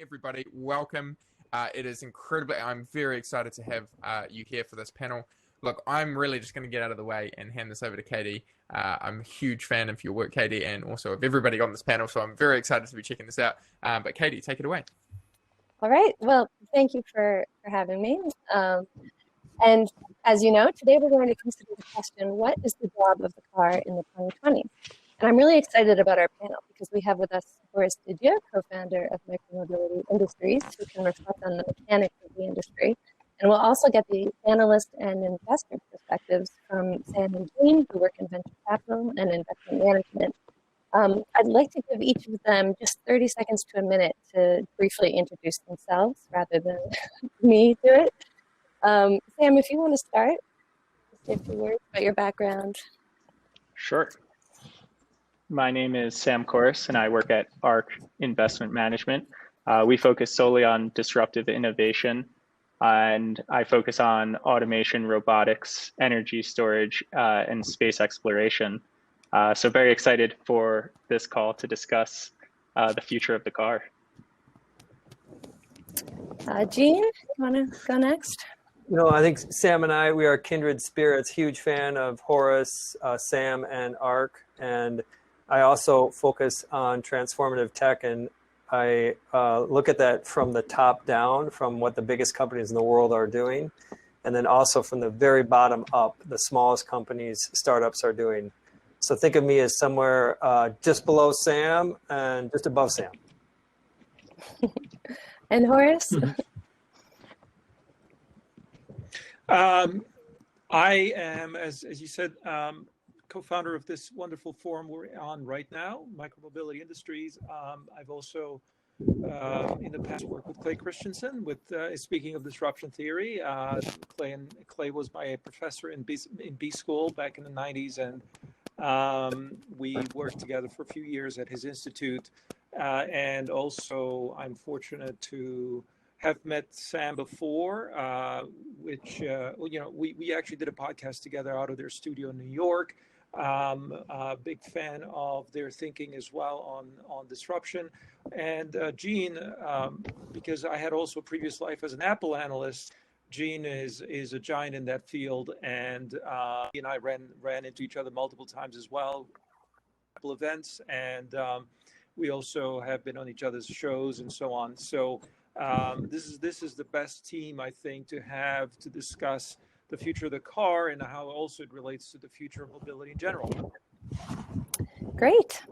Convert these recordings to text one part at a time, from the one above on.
everybody. Welcome. It is incredibly, I'm very excited to have you here for this panel. Look, I'm really just going to get out of the way and hand this over to Katie. I'm a huge fan of your work, Katie, and also of everybody on this panel, so I'm very excited to be checking this out. But Katie, take it away. All right. Well, thank you for having me. And as you know, today we're going to consider the question, what is the job of the car in the 2020s? And I'm really excited about our panel because we have with us Horace Dediu, co-founder of Micromobility Industries, who can reflect on the mechanics of the industry. And we'll also get the analyst and investor perspectives from Sam and Jean, who work in venture capital and investment management. I'd like to give each of them just 30 seconds to a minute to briefly introduce themselves rather than me do it. Sam, if you want to start, say a few words about your background. Sure. My name is Sam Korus, and I work at ARC Investment Management. We focus solely on disruptive innovation, and I focus on automation, robotics, energy storage, and space exploration. So very excited for this call to discuss the future of the car. Jean, you want to go next? I think Sam and we are kindred spirits, huge fan of Horace, Sam, and ARC. And I also focus on transformative tech, and I look at that from the top down, from what the biggest companies in the world are doing, and then also from the very bottom up, the smallest companies, startups are doing. So think of me as somewhere just below Sam and just above Sam. And Horace? I am, as you said, co-founder of this wonderful forum we're on right now, Micromobility Industries. I've also, in the past, worked with Clay Christensen with speaking of disruption theory. Clay was my professor in B school back in the 90s, and we worked together for a few years at his institute. And also, I'm fortunate to have met Sam before, which, we actually did a podcast together out of their studio in New York. A big fan of their thinking as well on disruption. And Jean, because I had also a previous life as an Apple analyst, Jean is a giant in that field, and he and I ran into each other multiple times as well, Apple events, and we also have been on each other's shows and so on. So this is the best team, I think, to have to discuss the future of the car and how also it relates to the future of mobility in general. Great.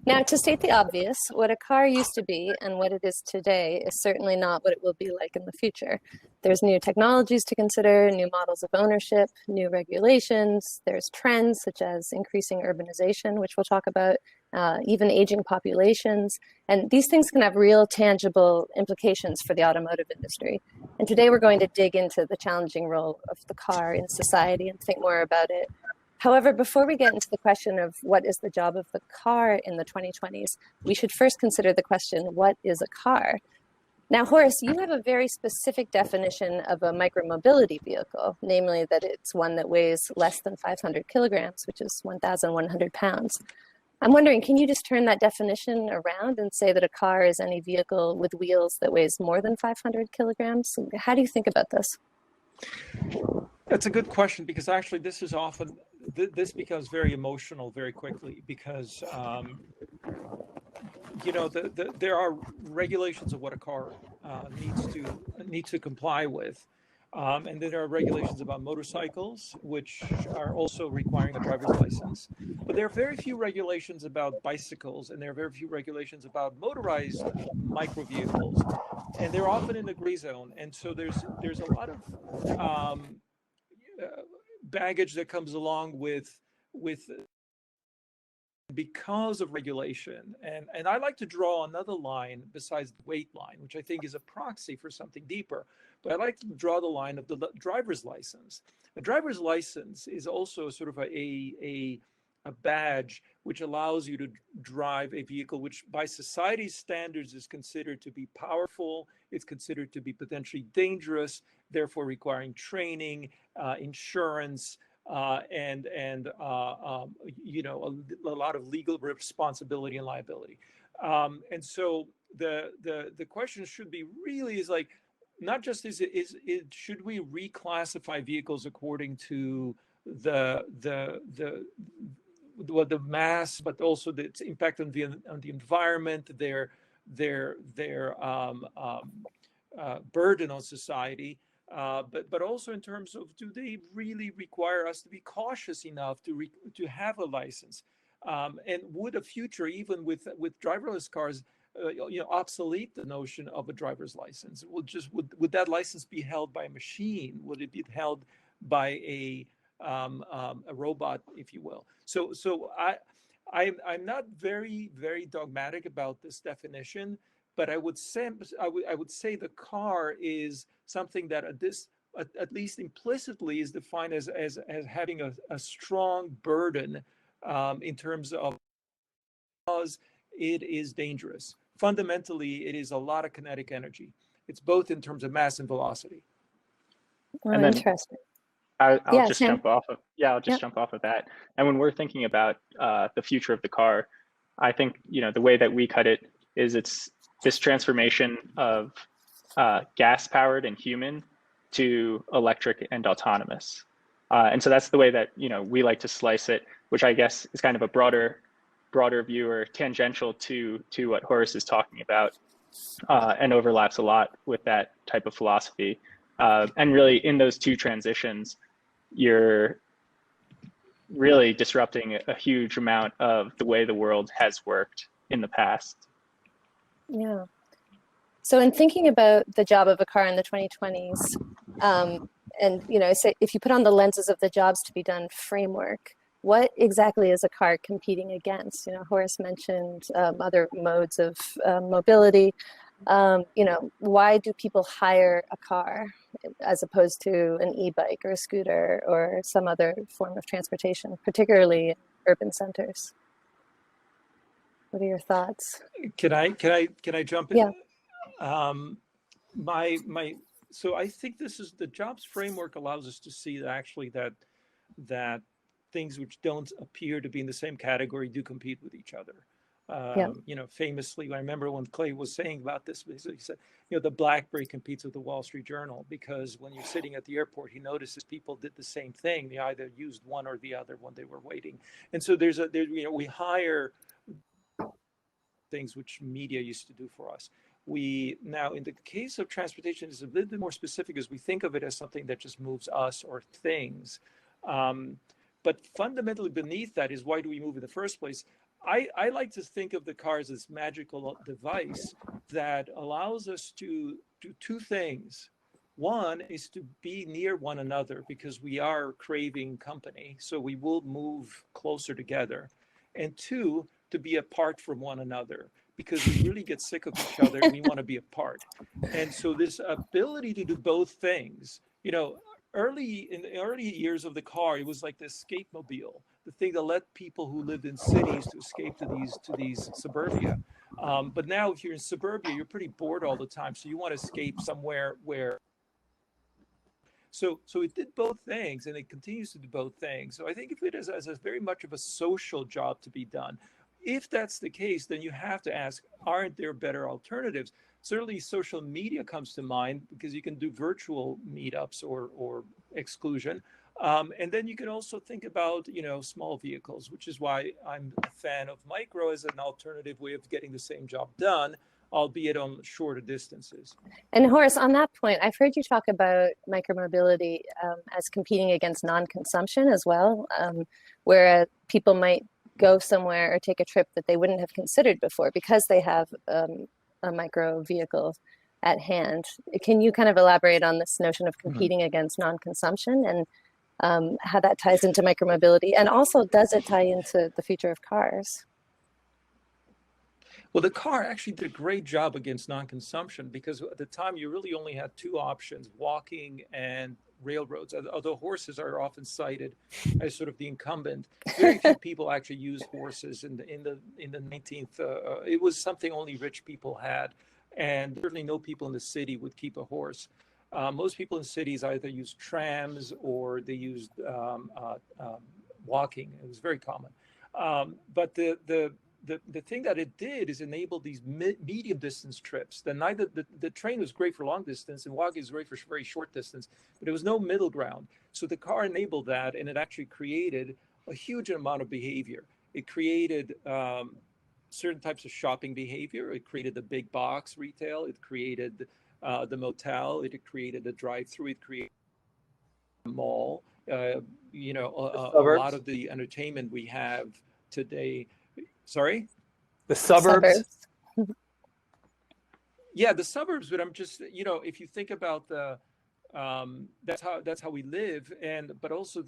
Now, to state the obvious, what a car used to be and what it is today is certainly not what it will be like in the future. There's new technologies to consider, new models of ownership, new regulations. There's trends such as increasing urbanization, which we'll talk about, even aging populations. And these things can have real tangible implications for the automotive industry. And today we're going to dig into the challenging role of the car in society and think more about it. However, before we get into the question of what is the job of the car in the 2020s, we should first consider the question, what is a car? Now, Horace, you have a very specific definition of a micromobility vehicle, namely that it's one that weighs less than 500 kilograms, which is 1,100 pounds. I'm wondering, can you just turn that definition around and say that a car is any vehicle with wheels that weighs more than 500 kilograms? How do you think about this? That's a good question, because actually this is often, this becomes very emotional very quickly, because there are regulations of what a car needs to comply with, and then there are regulations about motorcycles, which are also requiring a driver's license. But there are very few regulations about bicycles, and there are very few regulations about motorized micro vehicles, and they're often in the gray zone. And so there's a lot of baggage that comes along with because of regulation. And I like to draw another line besides the weight line, which I think is a proxy for something deeper. But I like to draw the line of the driver's license. A driver's license is also sort of a badge which allows you to drive a vehicle which by society's standards is considered to be powerful, it's considered to be potentially dangerous, therefore requiring training, insurance, and a lot of legal responsibility and liability. And so the question should be really is like, not just is it should we reclassify vehicles according to the mass, but also its impact on the environment, their burden on society, but also in terms of, do they really require us to be cautious enough to have a license? And would a future, even with driverless cars, obsolete the notion of a driver's license? Would that license be held by a machine? Would it be held by a robot, if you will? So I'm not very dogmatic about this definition, but I would say the car is something that at least implicitly is defined as having a strong burden in terms of, because it is dangerous. Fundamentally, it is a lot of kinetic energy. It's both in terms of mass and velocity. Oh, And then interesting. I'll just Sam. jump off of jump off of that. And when we're thinking about the future of the car, I think the way that we cut it is it's this transformation of gas powered and human to electric and autonomous. And so that's the way that we like to slice it, which I guess is kind of a broader view, or tangential to what Horace is talking about, and overlaps a lot with that type of philosophy. And really, in those two transitions, you're really disrupting a huge amount of the way the world has worked in the past. Yeah. So in thinking about the job of a car in the 2020s, and say if you put on the lenses of the jobs to be done framework, what exactly is a car competing against? Horace mentioned other modes of mobility. Why do people hire a car as opposed to an e-bike or a scooter or some other form of transportation, particularly in urban centers? What are your thoughts? Can I jump in? Yeah. So I think this is the jobs framework allows us to see that things which don't appear to be in the same category do compete with each other. Famously, I remember when Clay was saying about this, he said, the BlackBerry competes with the Wall Street Journal, because when you're sitting at the airport, he notices people did the same thing. They either used one or the other when they were waiting. And so we hire things which media used to do for us. Now, in the case of transportation, it's a little bit more specific, as we think of it as something that just moves us or things. But fundamentally beneath that is, why do we move in the first place? I like to think of the car as this magical device that allows us to do two things. One is to be near one another, because we are craving company, so we will move closer together. And two, to be apart from one another, because we really get sick of each other and we want to be apart. And so this ability to do both things, in the early years of the car, it was like the escape mobile, the thing that let people who lived in cities to escape to these suburbia. But now, if you're in suburbia, you're pretty bored all the time, so you want to escape somewhere where. So it did both things, and it continues to do both things. So I think of it as a very much of a social job to be done. If that's the case, then you have to ask, aren't there better alternatives? Certainly social media comes to mind, because you can do virtual meetups or exclusion. And then you can also think about, small vehicles, which is why I'm a fan of micro as an alternative way of getting the same job done, albeit on shorter distances. And Horace, on that point, I've heard you talk about micromobility as competing against non-consumption as well, where people might go somewhere or take a trip that they wouldn't have considered before because they have a micro vehicle at hand. Can you kind of elaborate on this notion of competing against non-consumption and how that ties into micromobility? And also, does it tie into the future of cars? Well, the car actually did a great job against non-consumption, because at the time you really only had two options: walking and railroads. Although horses are often cited as sort of the incumbent, very few people actually used horses in the 19th. It was something only rich people had, and certainly no people in the city would keep a horse. Most people in cities either used trams or they used walking. It was very common. But the thing that it did is enable these medium distance trips. The train was great for long distance and walking is great for very short distance, but there was no middle ground. So the car enabled that, and it actually created a huge amount of behavior. It created certain types of shopping behavior. It created the big box retail. It created the motel. It created the drive-through. It created the mall. You know, a lot of the entertainment we have today. Sorry? The suburbs. Yeah, the suburbs. But I'm just, you know, if you think about the, that's how we live, but also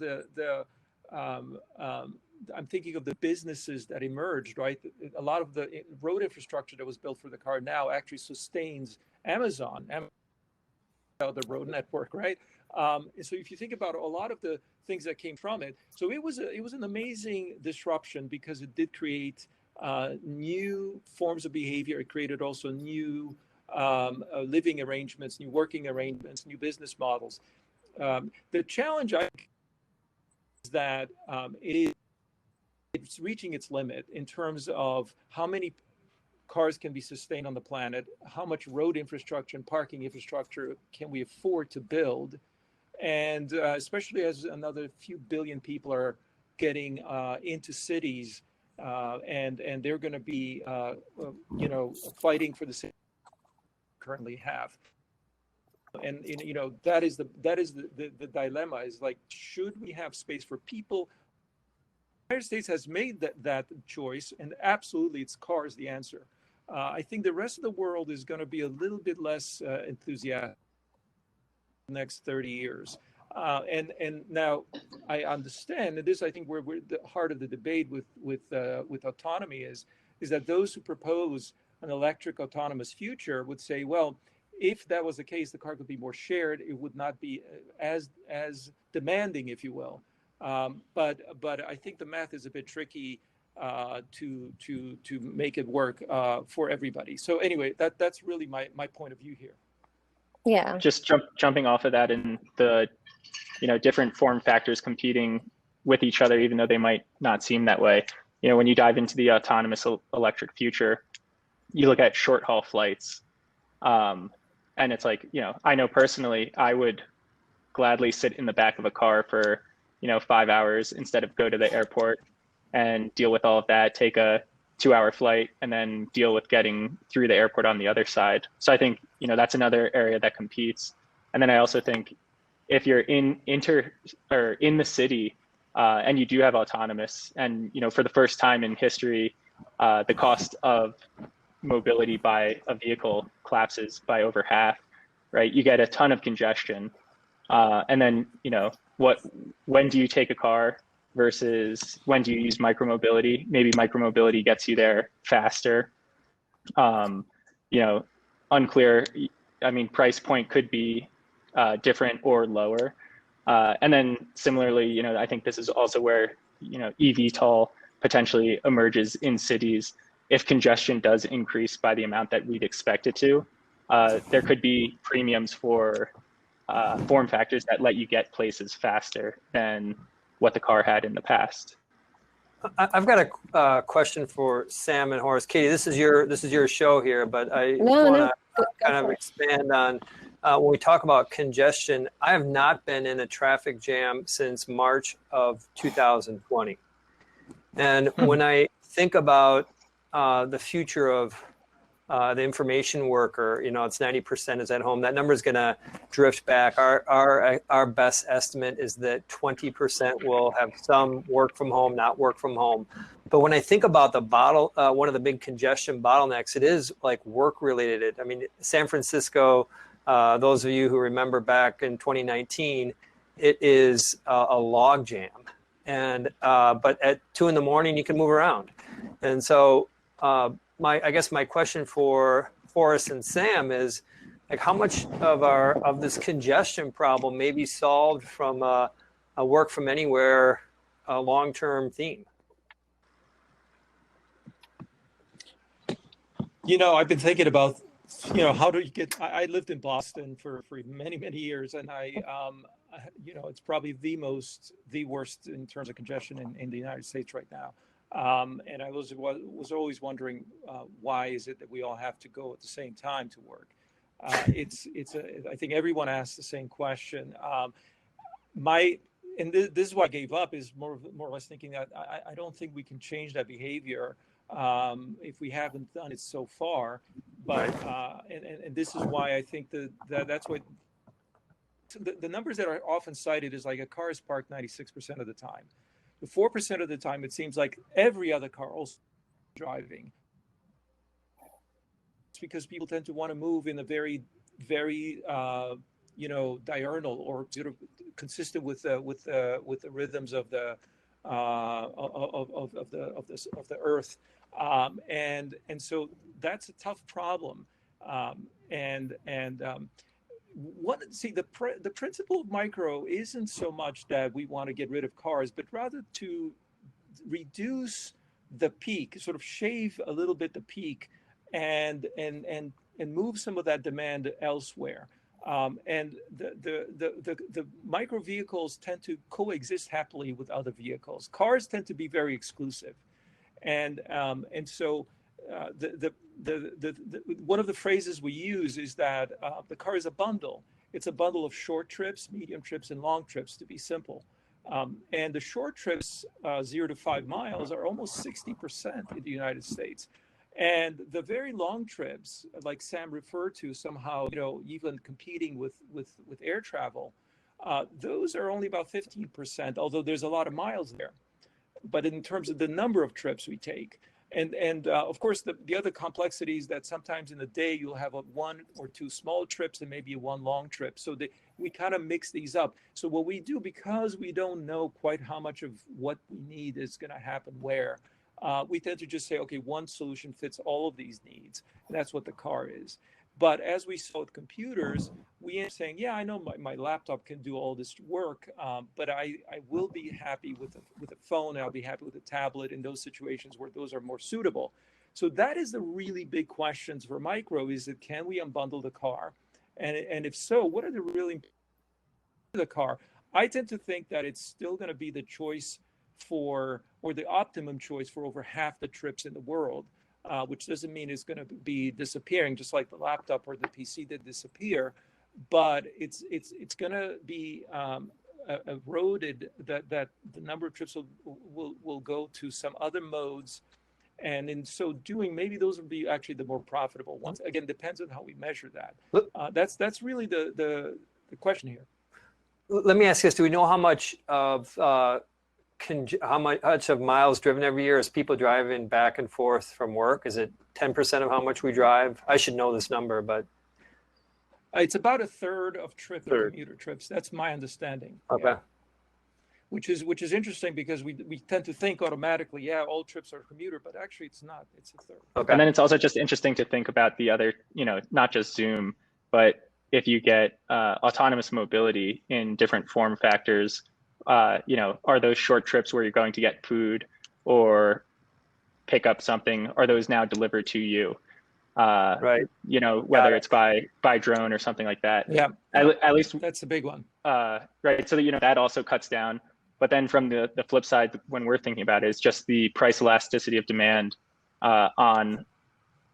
I'm thinking of the businesses that emerged, right? A lot of the road infrastructure that was built for the car now actually sustains Amazon, the road network, right? So if you think about a lot of the things that came from it, so it was an amazing disruption because it did create new forms of behavior. It created also new living arrangements, new working arrangements, new business models. The challenge is that it's reaching its limit in terms of how many cars can be sustained on the planet, how much road infrastructure and parking infrastructure can we afford to build, and especially as another few billion people are getting into cities, and they're going to be, you know, fighting for the city we currently have. And you know, that is the dilemma, is like, should we have space for people? The United States has made that choice, and absolutely it's cars the answer. I think the rest of the world is going to be a little bit less enthusiastic in the next 30 years. And now I understand, and this I think where the heart of the debate with autonomy is that those who propose an electric autonomous future would say, well, if that was the case, the car could be more shared. It would not be as demanding, if you will. But I think the math is a bit tricky to make it work for everybody. So anyway, that's really my point of view here. Yeah. Just jumping off of that, and the, you know, different form factors competing with each other, even though they might not seem that way. You know, when you dive into the autonomous electric future, you look at short haul flights, and it's like, you know, I know personally, I would gladly sit in the back of a car for, you know, 5 hours instead of go to the airport and deal with all of that, take a 2-hour flight, and then deal with getting through the airport on the other side. So I think, you know, that's another area that competes. And then I also think if you're in the city and you do have autonomous, and, you know, for the first time in history, the cost of mobility by a vehicle collapses by over half, right? You get a ton of congestion. And then, you know, when do you take a car versus when do you use micromobility? Maybe micromobility gets you there faster. You know, unclear. I mean, price point could be different or lower. And then similarly, you know, I think this is also where, you know, eVTOL potentially emerges in cities. If congestion does increase by the amount that we'd expect it to, there could be premiums for form factors that let you get places faster than what the car had in the past. I've got a question for Sam and Horace. Katie, this is your show here, but I want to kind of expand on when we talk about congestion. I have not been in a traffic jam since March of 2020, and when I think about the future of the information worker, you know, it's 90% is at home. That number is going to drift back. Our best estimate is that 20% will have some work from home, not work from home. But when I think about the one of the big congestion bottlenecks, it is like work related. I mean, San Francisco, those of you who remember back in 2019, it is a log jam. And but at 2 a.m, you can move around. And so I guess my question for Horace and Sam is, like, how much of this congestion problem may be solved from a work from anywhere long-term theme? You know, I've been thinking about, you know, how do you get, I lived in Boston for many, many years, and you know, it's probably the worst in terms of congestion in the United States right now. And I was always wondering, why is it that we all have to go at the same time to work? I think everyone asks the same question. This is why I gave up, is more or less thinking that I don't think we can change that behavior if we haven't done it so far. But and this is why I think that's what the numbers that are often cited is like a car is parked 96% of the time. The 4% of the time, it seems like every other car also driving. It's because people tend to want to move in a very, very diurnal or sort of consistent with the rhythms of the earth, and so that's a tough problem. The principle of micro isn't so much that we want to get rid of cars, but rather to reduce the peak, sort of shave a little bit the peak, and move some of that demand elsewhere. And the micro vehicles tend to coexist happily with other vehicles. Cars tend to be very exclusive, and so one of the phrases we use is that the car is a bundle. It's a bundle of short trips, medium trips, and long trips, to be simple. And the short trips, 0 to 5 miles, are almost 60% in the United States. And the very long trips, like Sam referred to, somehow, even competing with air travel, those are only about 15%, although there's a lot of miles there. But in terms of the number of trips we take, and of course, the other complexities that sometimes in a day you'll have 1 or 2 small trips and maybe 1 long trip. So we kind of mix these up. So what we do, because we don't know quite how much of what we need is going to happen where, we tend to just say, okay, one solution fits all of these needs. And that's what the car is. But as we saw with computers, we end up saying, yeah, I know my laptop can do all this work, but I will be happy with a phone, and I'll be happy with a tablet in those situations where those are more suitable. So that is the really big questions for micro, is that can we unbundle the car? And if so, what are the really the car? I tend to think that it's still going to be the choice or the optimum choice for over half the trips in the world. Which doesn't mean it's going to be disappearing, just like the laptop or the PC did disappear, but it's going to be eroded. That the number of trips will go to some other modes, and in so doing, maybe those will be actually the more profitable ones. Again, depends on how we measure that. That's really the question here. Let me ask this: do we know how much of how much of miles driven every year is people driving back and forth from work? Is it 10% of how much we drive? I should know this number, but it's about a third of commuter trips. That's my understanding. Okay. Yeah. Which is interesting, because we tend to think automatically, yeah, all trips are commuter, but actually it's not. It's a third. Okay. And then it's also just interesting to think about the other, not just Zoom, but if you get autonomous mobility in different form factors, are those short trips where you're going to get food or pick up something, are those now delivered to you? Right. Whether it's by drone or something like that. Yeah. At least that's a big one. Right. So that, that also cuts down. But then from the flip side, when we're thinking about it, is just the price elasticity of demand on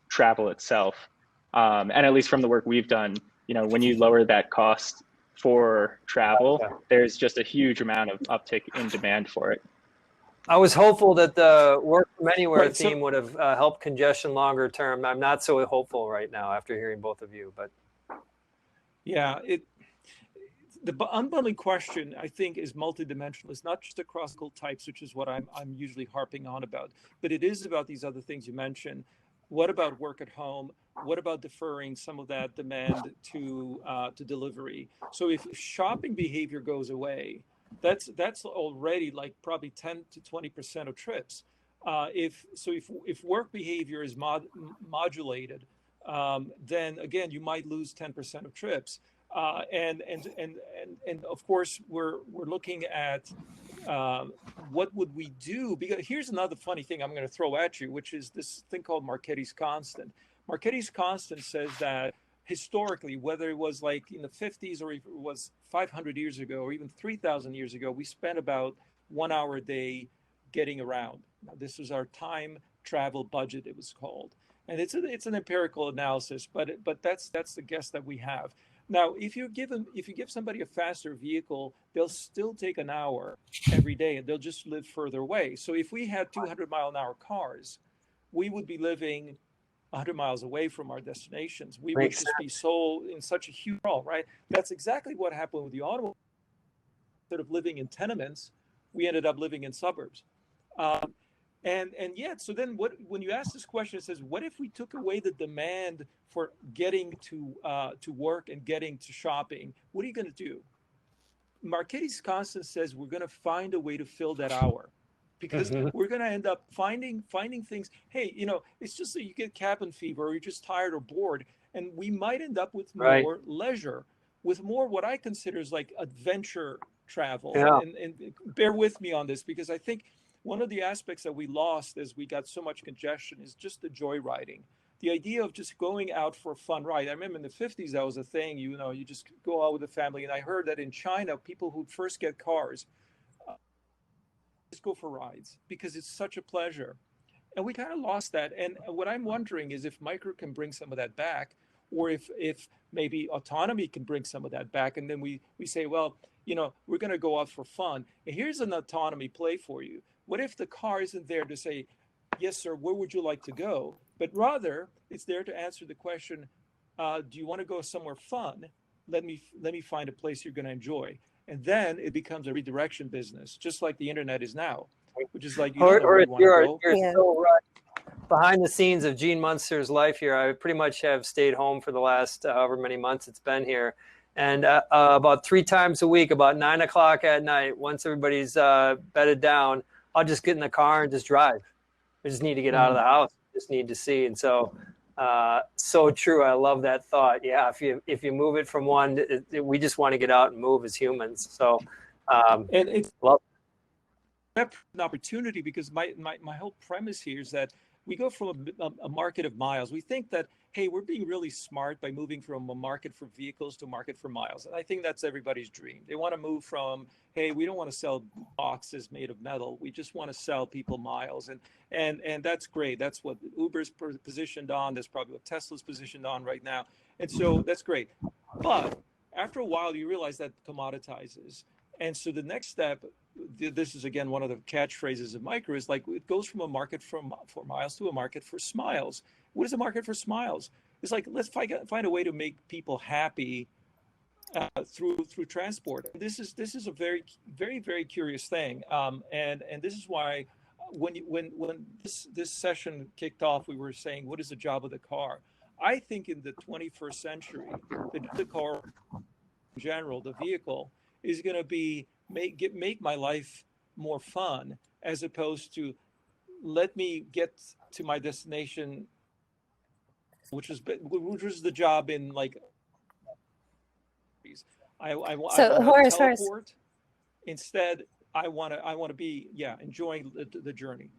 travel itself. And at least from the work we've done, when you lower that cost for travel, there's just a huge amount of uptick in demand for it. I was hopeful that the work from anywhere theme would have helped congestion longer term. I'm not so hopeful right now after hearing both of you, but yeah, the unbundling question, I think, is multidimensional. It's not just across types, which is what I'm usually harping on about, but it is about these other things you mentioned. What about work at home? What about deferring some of that demand to delivery? So if shopping behavior goes away, that's already like probably 10 to 20% of trips. If work behavior is modulated, then again you might lose 10% of trips. And of course we're looking at what would we do? Because here's another funny thing I'm going to throw at you, which is this thing called Marchetti's constant. Marchetti's constant says that historically, whether it was like in the 50s or if it was 500 years ago or even 3,000 years ago, we spent about 1 hour a day getting around. Now, this was our time travel budget, it was called. And it's an empirical analysis, but that's the guess that we have. Now, if you give somebody a faster vehicle, they'll still take an hour every day, and they'll just live further away. So if we had 200-mile-an-hour cars, we would be living 100 miles away from our destinations. We would just be so in such a huge role, right? That's exactly what happened with the automobile. Instead of living in tenements, we ended up living in suburbs. And yet, so then when you ask this question, it says, what if we took away the demand for getting to work and getting to shopping? What are you going to do? Marquetti's constant says we're going to find a way to fill that hour, because we're going to end up finding things. Hey, it's just that you get cabin fever, or you're just tired or bored, and we might end up with more leisure, with more what I consider is like adventure travel. Yeah. And bear with me on this, because I think one of the aspects that we lost as we got so much congestion is just the joy riding. The idea of just going out for a fun ride. I remember in the 50s, that was a thing, you just go out with the family. And I heard that in China, people who first get cars, just go for rides because it's such a pleasure. And we kind of lost that. And what I'm wondering is if micro can bring some of that back, or if maybe autonomy can bring some of that back. And then we say, well, we're going to go out for fun. And here's an autonomy play for you. What if the car isn't there to say, yes, sir, where would you like to go? But rather, it's there to answer the question, do you want to go somewhere fun? Let me find a place you're going to enjoy. And then it becomes a redirection business, just like the internet is now, which is like, you're so right. Behind the scenes of Gene Munster's life here, I pretty much have stayed home for the last however many months it's been here. And about 3 times a week, about 9 o'clock at night, once everybody's bedded down, I'll just get in the car and just drive. I just need to get out of the house. Just need to see. And so, so true. I love that thought. Yeah. If you move it from one, we just want to get out and move as humans. So, and it's an opportunity, because my whole premise here is that we go from a market of miles. We think that, hey, we're being really smart by moving from a market for vehicles to a market for miles. And I think that's everybody's dream. They want to move from, hey, we don't want to sell boxes made of metal. We just want to sell people miles. And that's great. That's what Uber's positioned on. That's probably what Tesla's positioned on right now. And so that's great. But after a while, you realize that commoditizes. And so the next step, this is again one of the catchphrases of micro, is like it goes from a market for miles to a market for smiles. What is a market for smiles? It's like, let's find a way to make people happy through transport. This is a very, very, very curious thing, and this is why when this session kicked off, we were saying, what is the job of the car? I think in the 21st century, the car in general, the vehicle, is going to be make my life more fun, as opposed to let me get to my destination, which was the job in like I want to teleport. Instead, I want to be enjoying the journey.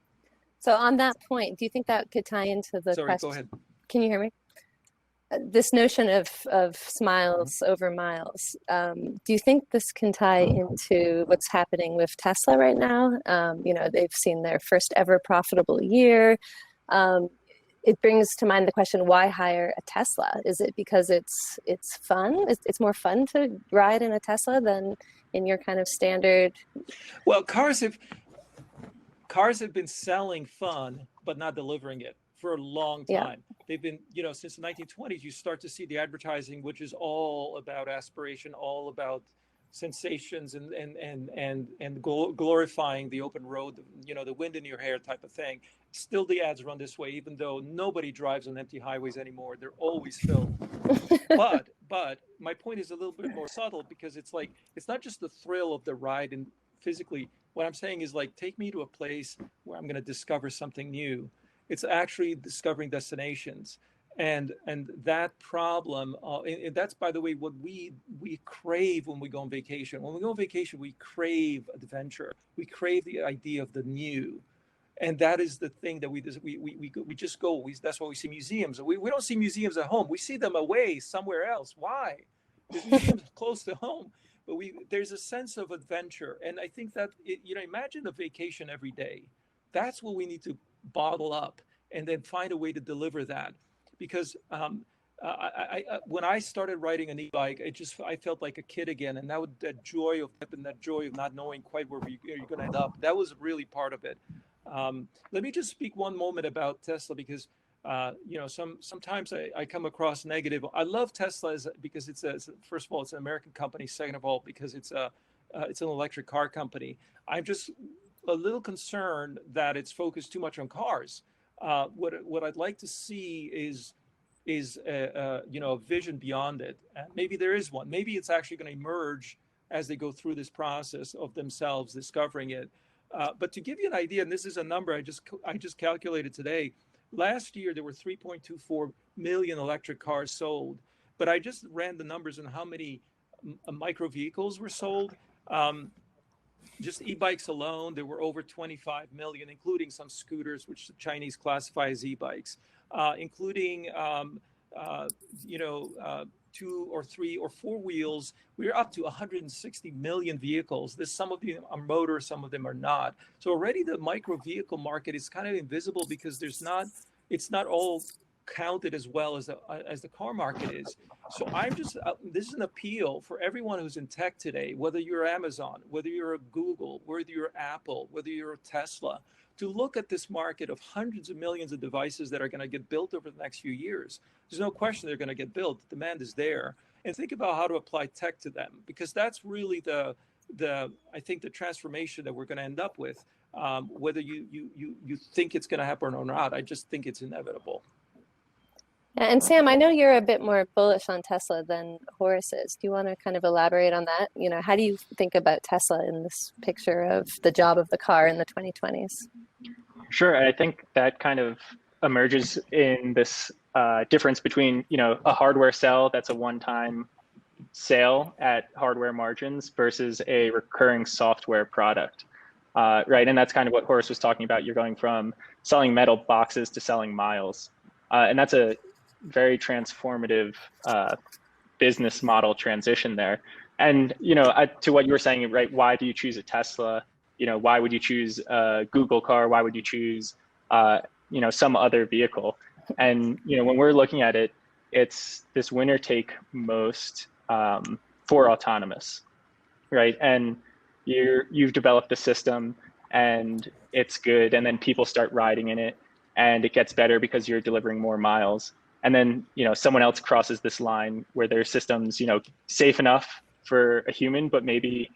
So on that point, do you think that could tie into the Sorry, question? go ahead. Can you hear me? This notion of smiles over miles, do you think this can tie into what's happening with Tesla right now? They've seen their first ever profitable year. It brings to mind the question, why hire a Tesla? Is it because it's fun? It's more fun to ride in a Tesla than in your kind of standard? Well, cars have been selling fun, but not delivering it for a long time. Yeah. They've been, since the 1920s, you start to see the advertising, which is all about aspiration, all about sensations and glorifying the open road, the wind in your hair type of thing. Still, the ads run this way, even though nobody drives on empty highways anymore. They're always filled. But my point is a little bit more subtle, because it's like, it's not just the thrill of the ride and physically. What I'm saying is, like, take me to a place where I'm going to discover something new. It's actually discovering destinations, and that problem. And that's, by the way, what we crave when we go on vacation. When we go on vacation, we crave adventure. We crave the idea of the new, and that is the thing that we just go. That's why we see museums. We don't see museums at home. We see them away somewhere else. Why? There's museums close to home. but there's a sense of adventure. And I think that, imagine a vacation every day. That's what we need to bottle up and then find a way to deliver that. Because when I started riding an e-bike, I felt like a kid again. And that joy of not knowing quite where you're going to end up, that was really part of it. Let me just speak one moment about Tesla, because sometimes I come across negative. I love Tesla because first of all, it's an American company. Second of all, because it's an electric car company. I'm just a little concerned that it's focused too much on cars. What I'd like to see is a vision beyond it. And maybe there is one. Maybe it's actually going to emerge as they go through this process of themselves discovering it. But to give you an idea, and this is a number I just calculated today. Last year, there were 3.24 million electric cars sold, but I just ran the numbers on how many micro vehicles were sold. Just e-bikes alone, there were over 25 million, including some scooters, which the Chinese classify as e-bikes, including 2 or 3 or 4 wheels. We're up to 160 million vehicles. Some of them are motor, some of them are not. So already the micro vehicle market is kind of invisible because it's not all counted as well as the car market is. So this is an appeal for everyone who's in tech today, whether you're Amazon, whether you're a Google, whether you're Apple, whether you're a Tesla, to look at this market of hundreds of millions of devices that are going to get built over the next few years. There's no question they're going to get built. The demand is there. And think about how to apply tech to them, because that's really I think the transformation that we're going to end up with, whether you think it's going to happen or not. I just think it's inevitable. And Sam, I know you're a bit more bullish on Tesla than Horace is. Do you want to kind of elaborate on that? How do you think about Tesla in this picture of the job of the car in the 2020s? Sure. I think that kind of emerges in this difference between, a hardware sale that's a one-time sale at hardware margins versus a recurring software product, right? And that's kind of what Horace was talking about. You're going from selling metal boxes to selling miles. And that's a very transformative business model transition there. And, to what you were saying, right, why do you choose a Tesla? Why would you choose a Google car? Why would you choose, some other vehicle? And, when we're looking at it, it's this winner take most for autonomous, right? And you've developed a system and it's good. And then people start riding in it and it gets better because you're delivering more miles. And then, someone else crosses this line where their system's, safe enough for a human, but maybe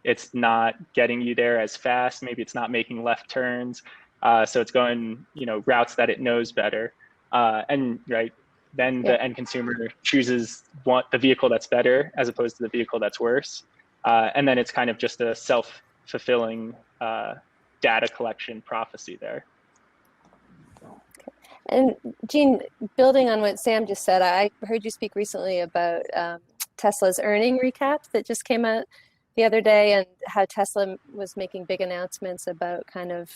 it's not getting you there as fast. Maybe it's not making left turns. So it's going, routes that it knows better. And right, then the end consumer chooses the vehicle that's better as opposed to the vehicle that's worse. And then it's kind of just a self-fulfilling data collection prophecy there. And Jean, building on what Sam just said, I heard you speak recently about Tesla's earning recap that just came out the other day, and how Tesla was making big announcements about kind of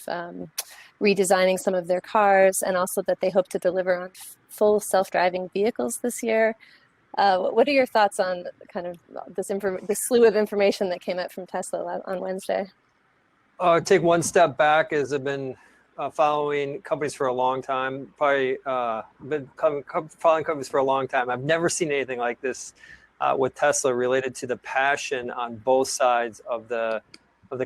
redesigning some of their cars, and also that they hope to deliver on full self-driving vehicles this year. What are your thoughts on kind of this slew of information that came out from Tesla on Wednesday? Take one step back, as I've been following companies for a long time. Probably been following companies for a long time. I've never seen anything like this with Tesla related to the passion on both sides of the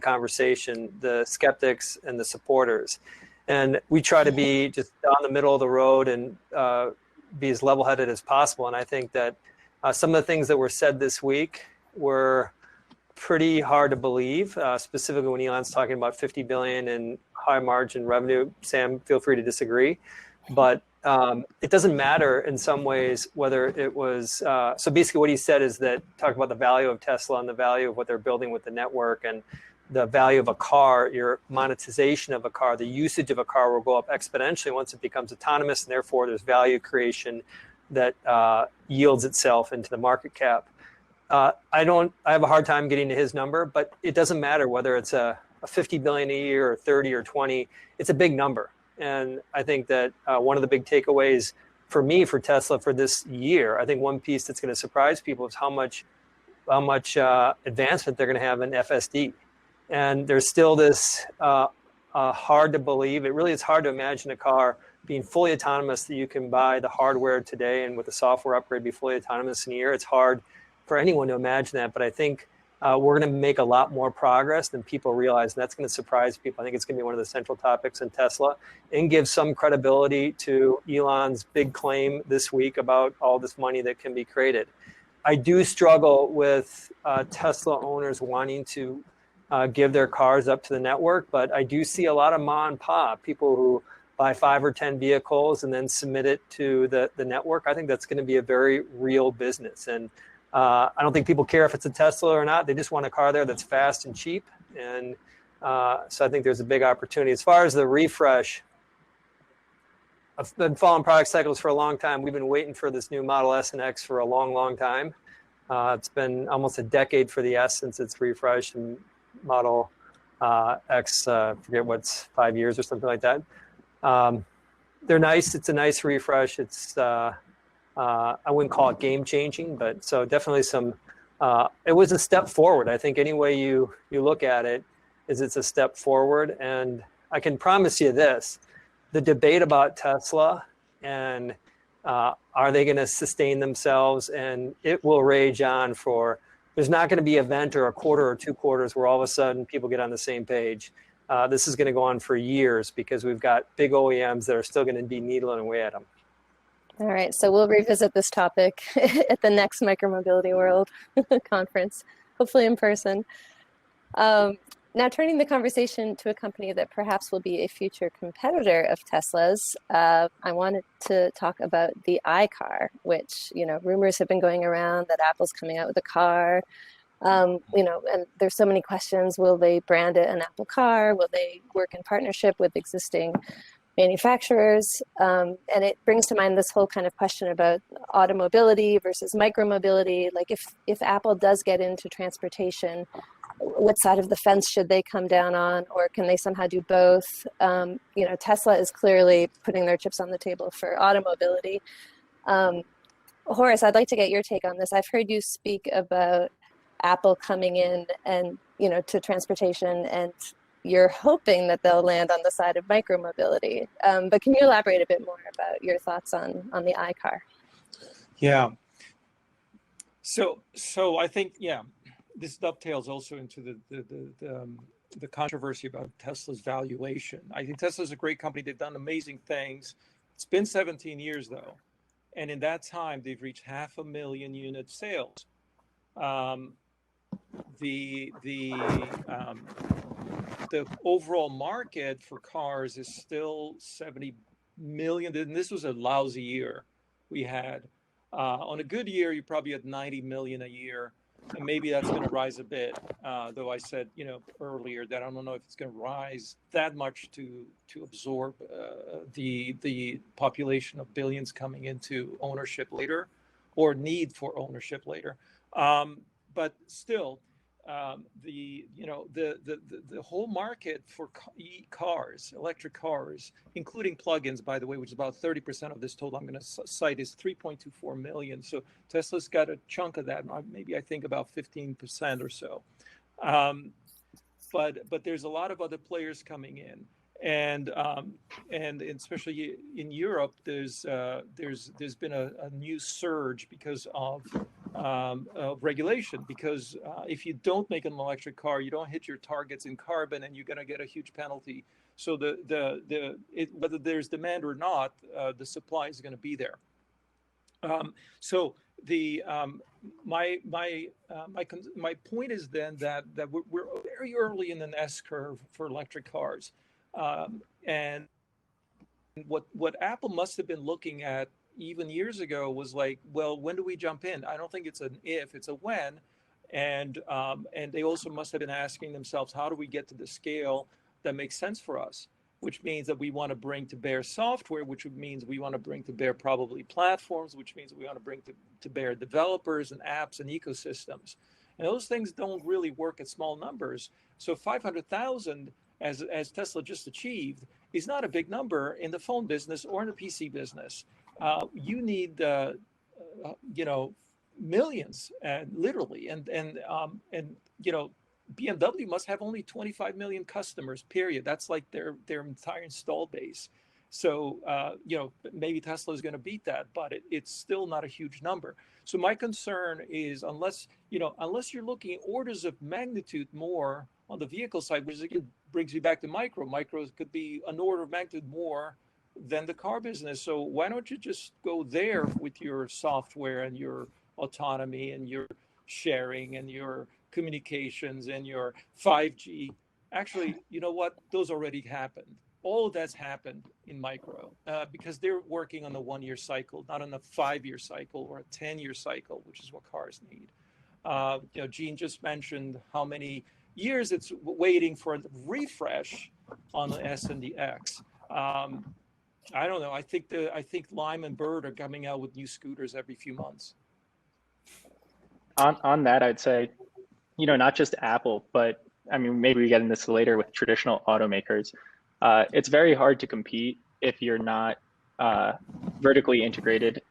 conversation, the skeptics and the supporters. And we try to be just down the middle of the road and be as level-headed as possible. And I think that some of the things that were said this week were pretty hard to believe, specifically when Elon's talking about 50 billion in high margin revenue. Sam, feel free to disagree, but it doesn't matter in some ways whether it was, so basically what he said is that, talk about the value of Tesla and the value of what they're building with the network and the value of a car, your monetization of a car, the usage of a car will go up exponentially once it becomes autonomous, and therefore there's value creation that yields itself into the market cap. I have a hard time getting to his number, but it doesn't matter whether it's a 50 billion a year or 30 or 20, it's a big number. And I think that one of the big takeaways for me for Tesla for this year, I think one piece that's going to surprise people is how much much advancement they're going to have in FSD. And there's still this hard to believe. It really is hard to imagine a car being fully autonomous that you can buy the hardware today and with the software upgrade be fully autonomous in a year. It's hard for anyone to imagine that, but I think we're going to make a lot more progress than people realize, and that's going to surprise people. I think it's going to be one of the central topics in Tesla and give some credibility to Elon's big claim this week about all this money that can be created. I do struggle with Tesla owners wanting to give their cars up to the network, but I do see a lot of ma and pa, people who buy 5 or 10 vehicles and then submit it to the network. I think that's going to be a very real business. And I don't think people care if it's a Tesla or not. They just want a car there that's fast and cheap. And so I think there's a big opportunity. As far as the refresh, I've been following product cycles for a long time. We've been waiting for this new Model S and X for a long, long time. It's been almost a decade for the S since it's refreshed, and Model X, forget what's 5 years or something like that. They're nice. It's a nice refresh. It's I wouldn't call it game changing, but so definitely some. It was a step forward. I think any way you look at it, it's a step forward. And I can promise you this: the debate about Tesla and are they going to sustain themselves, and it will rage on for. There's not going to be an event or a quarter or 2 quarters where all of a sudden people get on the same page. This is going to go on for years because we've got big OEMs that are still going to be needling away at them. All right, so we'll revisit this topic at the next Micromobility World conference, hopefully in person. Now turning the conversation to a company that perhaps will be a future competitor of Tesla's, I wanted to talk about the iCar, which, rumors have been going around that Apple's coming out with a car, and there's so many questions. Will they brand it an Apple car? Will they work in partnership with existing manufacturers? And it brings to mind this whole kind of question about automobility versus micromobility. Like if Apple does get into transportation, what side of the fence should they come down on, or can they somehow do both? Tesla is clearly putting their chips on the table for automobility. Horace, I'd like to get your take on this. I've heard you speak about Apple coming in and, to transportation, and you're hoping that they'll land on the side of micromobility. But can you elaborate a bit more about your thoughts on the iCar? Yeah. So I think, this dovetails also into the controversy about Tesla's valuation. I think Tesla's a great company. They've done amazing things. It's been 17 years though. And in that time, they've reached 500,000 unit sales. The overall market for cars is still 70 million. And this was a lousy year we had. On a good year, you probably had 90 million a year. And maybe that's going to rise a bit, though I said, earlier that I don't know if it's going to rise that much to absorb the population of billions coming into ownership later, or need for ownership later. But still, the whole market for cars, electric cars, including plugins, by the way, which is about 30% of this total I'm going to cite, is 3.24 million. So Tesla's got a chunk of that. Maybe I think about 15% or so. But there's a lot of other players coming in, and especially in Europe, there's been a new surge because of regulation. Because if you don't make an electric car, you don't hit your targets in carbon, and you're going to get a huge penalty. So whether there's demand or not, the supply is going to be there. So my point is then that we're very early in an S curve for electric cars, and what Apple must have been looking at even years ago was like, well, when do we jump in? I don't think it's an if, it's a when, and they also must have been asking themselves, how do we get to the scale that makes sense for us? Which means that we want to bring to bear software, which means we want to bring to bear probably platforms, which means we want to bring to bear developers and apps and ecosystems. And those things don't really work at small numbers. So 500,000, as Tesla just achieved, is not a big number in the phone business or in the PC business. You need, millions, literally, and you know, BMW must have only 25 million customers, period. That's like their entire install base. So, you know, maybe Tesla is going to beat that, but it's still not a huge number. So my concern is unless you're looking at orders of magnitude more on the vehicle side, which again brings me back to micros could be an order of magnitude more than the car business. So why don't you just go there with your software and your autonomy and your sharing and your communications and your 5G? Actually, you know what? Those already happened. All of that's happened in micro because they're working on a 1-year cycle, not on a 5-year cycle or a 10-year cycle, which is what cars need. You know, Gene just mentioned how many years it's waiting for a refresh on the S and the X. I don't know. I think Lime and Bird are coming out with new scooters every few months. On that, I'd say, you know, not just Apple, but I mean, maybe we get into this later with traditional automakers. It's very hard to compete if you're not vertically integrated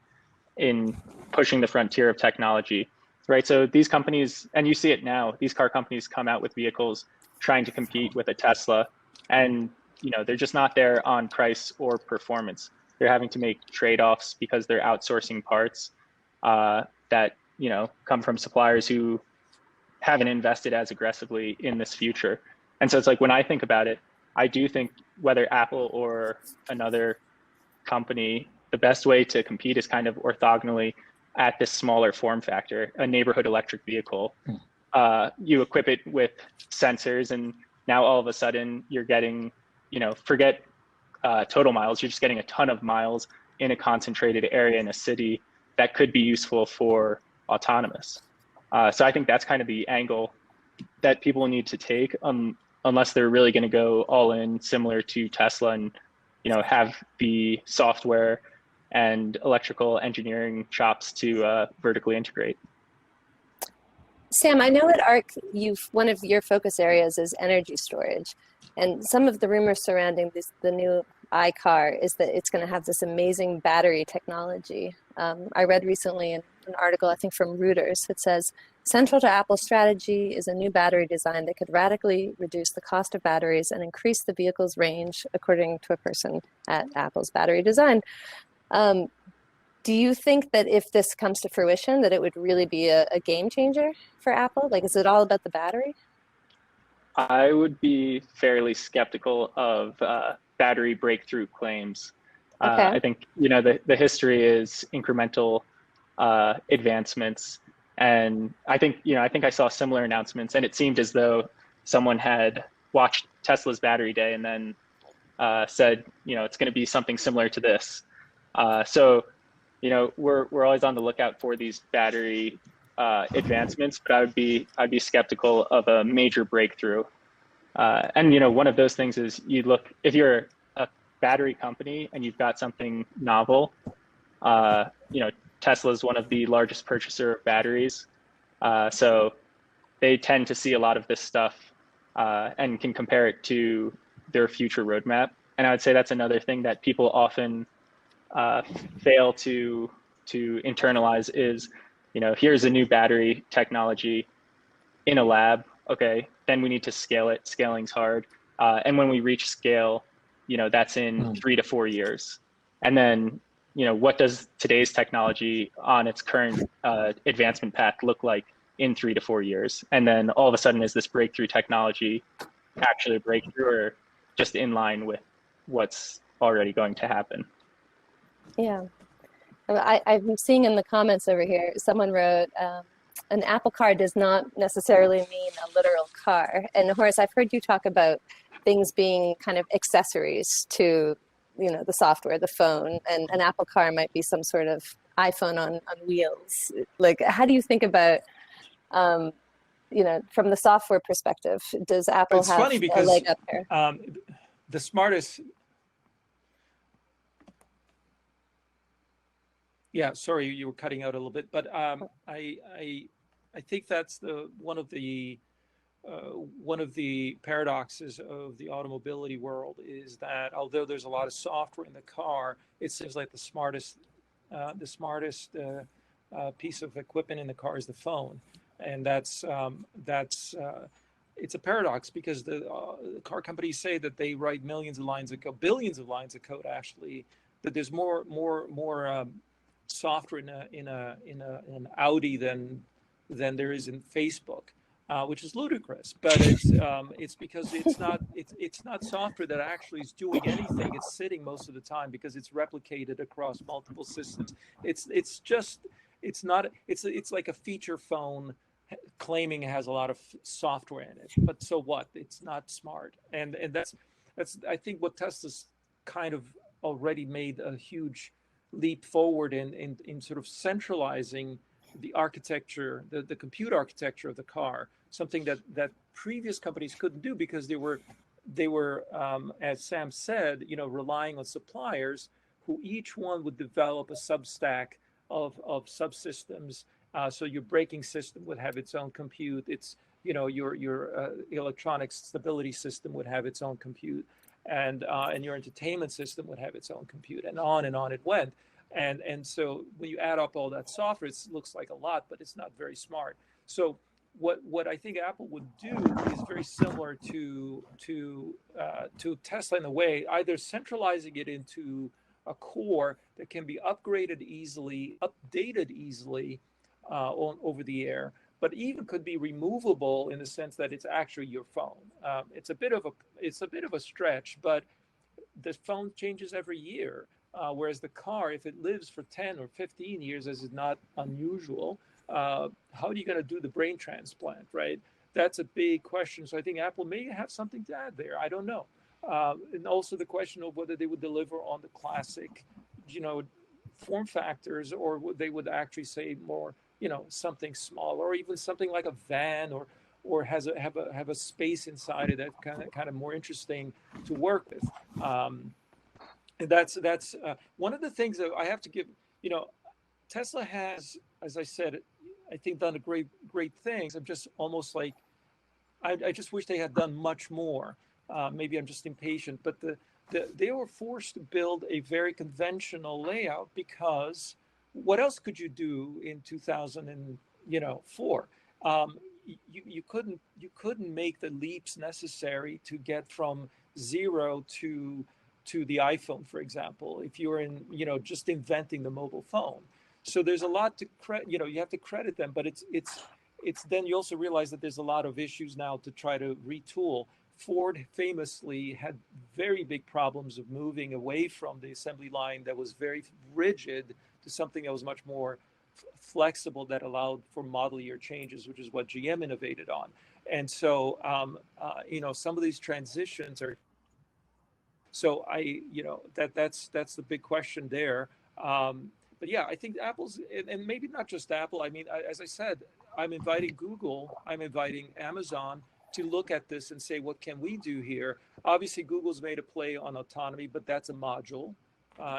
in pushing the frontier of technology, right? So these companies, and you see it now, these car companies come out with vehicles trying to compete with a Tesla, and you know, they're just not there on price or performance. They're having to make trade-offs because they're outsourcing parts that, you know, come from suppliers who haven't invested as aggressively in this future. And so it's like, when I think about it, I do think whether Apple or another company, the best way to compete is kind of orthogonally at this smaller form factor, a neighborhood electric vehicle. You equip it with sensors, and now all of a sudden you're getting, you know, forget total miles, you're just getting a ton of miles in a concentrated area in a city that could be useful for autonomous. So I think that's kind of the angle that people need to take, unless they're really going to go all in, similar to Tesla, and, you know, have the software and electrical engineering chops to vertically integrate. Sam, I know at ARC, one of your focus areas is energy storage, and some of the rumors surrounding the new iCar is that it's going to have this amazing battery technology. I read recently in an article, I think from Reuters, it says, central to Apple's strategy is a new battery design that could radically reduce the cost of batteries and increase the vehicle's range, according to a person at Apple's battery design. Do you think that if this comes to fruition, that it would really be a game changer for Apple? Like, is it all about the battery? I would be fairly skeptical of battery breakthrough claims. Okay. I think, you know, the history is incremental advancements. And I think, you know, I think I saw similar announcements, and it seemed as though someone had watched Tesla's battery day and then said, you know, it's going to be something similar to this. So, you know, we're always on the lookout for these battery advancements, but I'd be skeptical of a major breakthrough. And, you know, one of those things is you look, if you're a battery company and you've got something novel, you know, Tesla is one of the largest purchaser of batteries. So they tend to see a lot of this stuff and can compare it to their future roadmap. And I would say that's another thing that people often fail to internalize is, you know, here's a new battery technology in a lab. Okay, then we need to scale it. Scaling's hard. And when we reach scale, you know, that's in 3 to 4 years. And then, you know, what does today's technology on its current advancement path look like in 3 to 4 years? And then all of a sudden, is this breakthrough technology actually a breakthrough, or just in line with what's already going to happen? Yeah. I'm seeing in the comments over here, someone wrote, an Apple car does not necessarily mean a literal car. And Horace, I've heard you talk about things being kind of accessories to, you know, the software, the phone, and an Apple car might be some sort of iPhone on wheels. Like, how do you think about, you know, from the software perspective, does Apple It's have funny because, a leg up there? The smartest. Yeah, sorry, you were cutting out a little bit, but I think that's one of the paradoxes of the automobility world is that although there's a lot of software in the car, it seems like the smartest piece of equipment in the car is the phone, and that's it's a paradox because the car companies say that they write millions of lines of code, billions of lines of code actually, that there's more software in an Audi than there is in Facebook, which is ludicrous. But it's because it's not software that actually is doing anything. It's sitting most of the time because it's replicated across multiple systems. It's like a feature phone claiming it has a lot of software in it, but so what? It's not smart, and that's I think what Tesla's kind of already made a huge leap forward in sort of centralizing the architecture, the compute architecture of the car, something that previous companies couldn't do because they were as Sam said, relying on suppliers who each one would develop a substack of subsystems. So your braking system would have its own compute. It's your electronic stability system would have its own compute, and your entertainment system would have its own compute, and on it went. And so when you add up all that software, it looks like a lot, but it's not very smart. So what I think Apple would do is very similar to Tesla in a way, either centralizing it into a core that can be upgraded easily, updated easily over the air, but even could be removable in the sense that it's actually your phone. It's a bit of a stretch, but the phone changes every year. Whereas the car, if it lives for 10 or 15 years, as is not unusual, how are you going to do the brain transplant, right? That's a big question. So I think Apple may have something to add there. I don't know. And also the question of whether they would deliver on the classic, form factors, or they would actually say more, something small, or even something like a van, or have a space inside it that kind of more interesting to work with. And that's one of the things that I have to give. Tesla has, as I said, I think done a great things. I'm just almost like, I just wish they had done much more. Maybe I'm just impatient, but they were forced to build a very conventional layout because what else could you do in 2004? You couldn't make the leaps necessary to get from zero to the iPhone, for example, if you were just inventing the mobile phone. So there's a lot to you have to credit them, but it's then you also realize that there's a lot of issues now to try to retool. Ford famously had very big problems of moving away from the assembly line that was very rigid to something that was much more flexible, that allowed for model year changes, which is what GM innovated on. And so, some of these transitions are. So that's the big question there. But yeah, I think Apple's, and maybe not just Apple. I mean, as I said, I'm inviting Google, I'm inviting Amazon to look at this and say, what can we do here? Obviously, Google's made a play on autonomy, but that's a module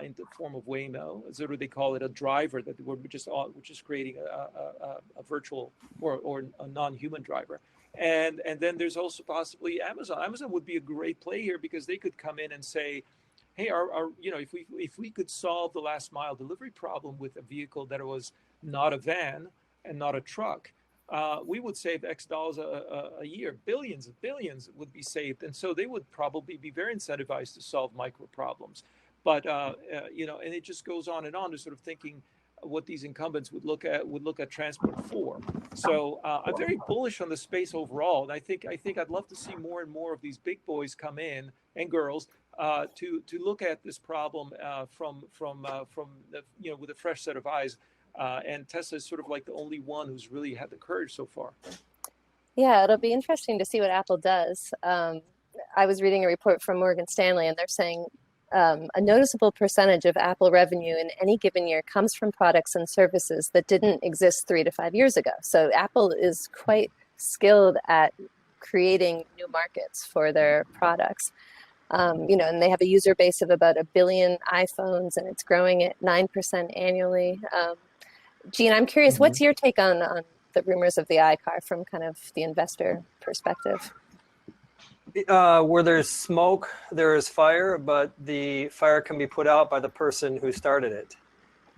in the form of Waymo. So they call it a driver that we're just creating a virtual or a non-human driver. And then there's also possibly Amazon. Amazon would be a great play here because they could come in and say, hey, if we could solve the last mile delivery problem with a vehicle that was not a van and not a truck, we would save X dollars a year. Billions would be saved. And so they would probably be very incentivized to solve micro problems. But, and it just goes on and on to sort of thinking what these incumbents would look at transport for. So I'm very bullish on the space overall. And I think I'd love to see more and more of these big boys come in, and girls, to look at this problem from with a fresh set of eyes. And Tesla is sort of like the only one who's really had the courage so far. Yeah, it'll be interesting to see what Apple does. I was reading a report from Morgan Stanley, and they're saying a noticeable percentage of Apple revenue in any given year comes from products and services that didn't exist 3 to 5 years ago. So Apple is quite skilled at creating new markets for their products. And they have a user base of about 1 billion iPhones, and it's growing at 9% annually. Gene, I'm curious, what's your take on the rumors of the iCar from kind of the investor perspective? Where there's smoke, there is fire, but the fire can be put out by the person who started it.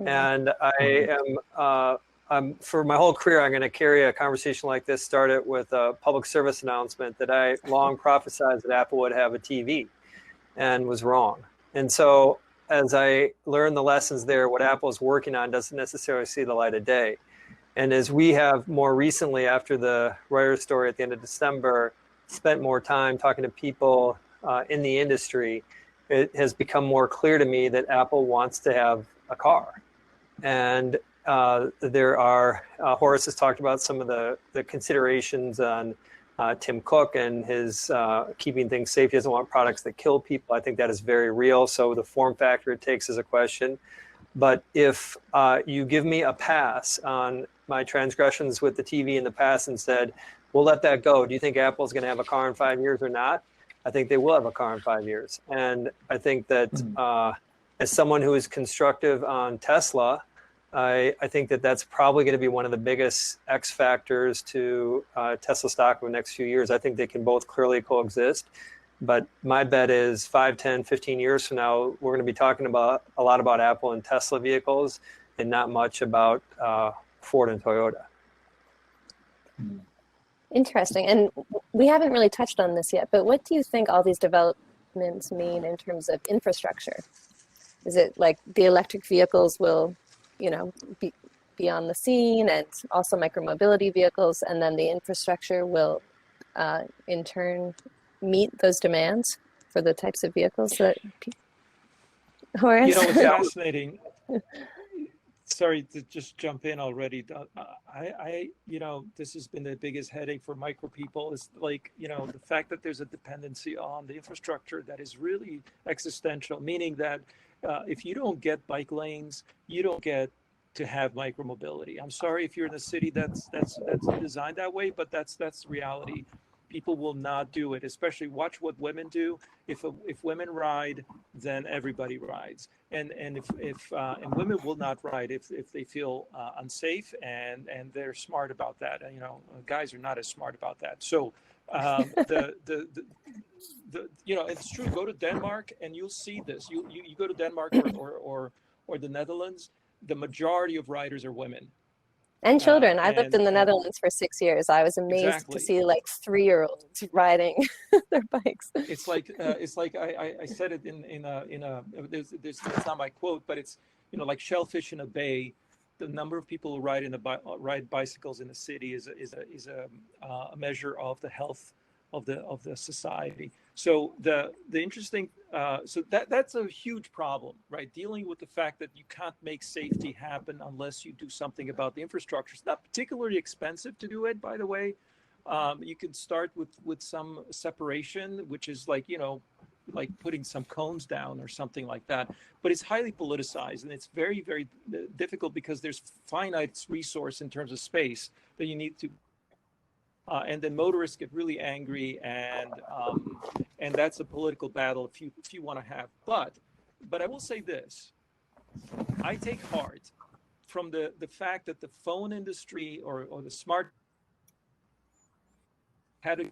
And I am for my whole career, I'm going to carry a conversation like this, start it with a public service announcement that I long prophesized that Apple would have a TV and was wrong. And so as I learned the lessons there, what Apple is working on doesn't necessarily see the light of day. And as we have more recently, after the Reuters story at the end of December, spent more time talking to people in the industry, it has become more clear to me that Apple wants to have a car. And there are, Horace has talked about some of the considerations on Tim Cook and his keeping things safe. He doesn't want products that kill people. I think that is very real. So the form factor it takes is a question. But if you give me a pass on my transgressions with the TV in the past and said, we'll let that go, do you think Apple's going to have a car in 5 years or not? I think they will have a car in 5 years. And I think that as someone who is constructive on Tesla, I think that that's probably going to be one of the biggest X factors to Tesla stock in the next few years. I think they can both clearly coexist. But my bet is 5, 10, 15 years from now, we're going to be talking about a lot about Apple and Tesla vehicles and not much about Ford and Toyota. Interesting. And we haven't really touched on this yet, but what do you think all these developments mean in terms of infrastructure? Is it like the electric vehicles will, be on the scene, and also micromobility vehicles, and then the infrastructure will in turn meet those demands for the types of vehicles that Horace? It's fascinating. Sorry to just jump in already. This has been the biggest headache for micro people is the fact that there's a dependency on the infrastructure that is really existential, meaning that if you don't get bike lanes, you don't get to have micromobility. I'm sorry if you're in a city that's designed that way, but that's reality. People will not do it, especially watch what women do. If women ride, then everybody rides. And women will not ride if they feel unsafe, and they're smart about that. Guys are not as smart about that. So it's true. Go to Denmark and you'll see this. You go to Denmark or the Netherlands, the majority of riders are women. And children. I lived in the Netherlands for 6 years. I was amazed to see 3-year-olds riding their bikes. It's like I said it in a it's not my quote, but it's like shellfish in a bay. The number of people who ride bicycles in a city is a measure of the health of the society. So the interesting so that's a huge problem, right? Dealing with the fact that you can't make safety happen unless you do something about the infrastructure. It's not particularly expensive to do it, by the way. You can start with some separation, which is like putting some cones down or something like that. But it's highly politicized, and it's very, very difficult because there's finite resource in terms of space that you need to. And then motorists get really angry, and that's a political battle if you want to have. But I will say this: I take heart from the fact that the phone industry or the smart had a